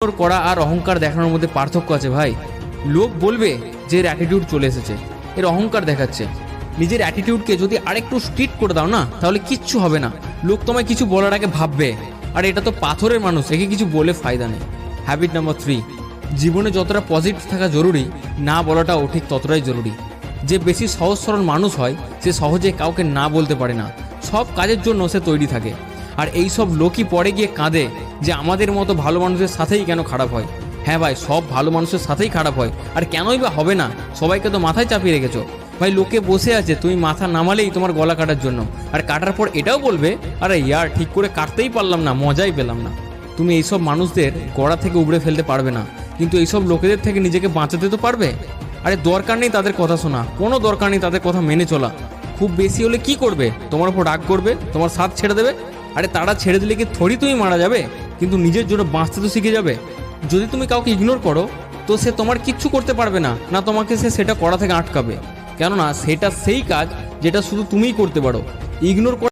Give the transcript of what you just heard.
Ignore করা আর অহংকার দেখানোর মধ্যে পার্থক্য আছে ভাই। লোক বলবে যে এর অ্যাটিটিউড চলে এসেছে, এর অহংকার দেখাচ্ছে। নিজের অ্যাটিটিউডকে যদি আরেকটু স্ট্রিক্ট করে দাও না, তাহলে কিচ্ছু হবে না। লোক তোমায় কিছু বলার আগে ভাববে, আর এটা তো পাথরের মানুষ, একে কিছু বলে ফায়দা নেই। হ্যাবিট নাম্বার 3, জীবনে যতটা পজিটিভ থাকা জরুরি, না বলাটাও ঠিক ততটাই জরুরি। যে বেশি সহজ সরল মানুষ হয়, সে সহজে কাউকে না বলতে পারে না, সব কাজের জন্য সে তৈরি থাকে। আর এই সব লোকই পরে গিয়ে কাঁদে যে আমাদের মতো ভালো মানুষের সাথেই কেন খারাপ হয়। হ্যাঁ ভাই, সব ভালো মানুষের সাথেই খারাপ হয়, আর কেনই বা হবে না? সবাইকে তো মাথায় চাপিয়ে রেখেছো ভাই। লোকে বসে আছে তুমি মাথা নামালেই তোমার গলা কাটার জন্য, আর কাটার পর এটাও বলবে আরে ইয়ার ঠিক করে কাটতেই পারলাম না, মজাই পেলাম না। তুমি এইসব মানুষদের গড়া থেকে উবড়ে ফেলতে পারবে না, কিন্তু এইসব লোকেদের থেকে নিজেকে বাঁচাতে তো পারবে। আরে দরকার নেই তাদের কথা শোনা, কোনো দরকার নেই তাদের কথা মেনে চলা। খুব বেশি হলে কি করবে? তোমার উপর রাগ করবে, তোমার সাথ ছেড়ে দেবে। আরে তারা ছেড়ে দিলে কি থোড়ি তুমি মারা যাবে? কিন্তু নিজের জন্য বাঁচতে তো শিখে যাবে। যদি তুমি কাউকে ইগনোর করো, তো সে তোমার কিচ্ছু করতে পারবে না, না তোমাকে সে সেটা করা থেকে আটকাবে। কেননা সেটা সেই কাজ যেটা শুধু তুমিই করতে পারো। ইগনোর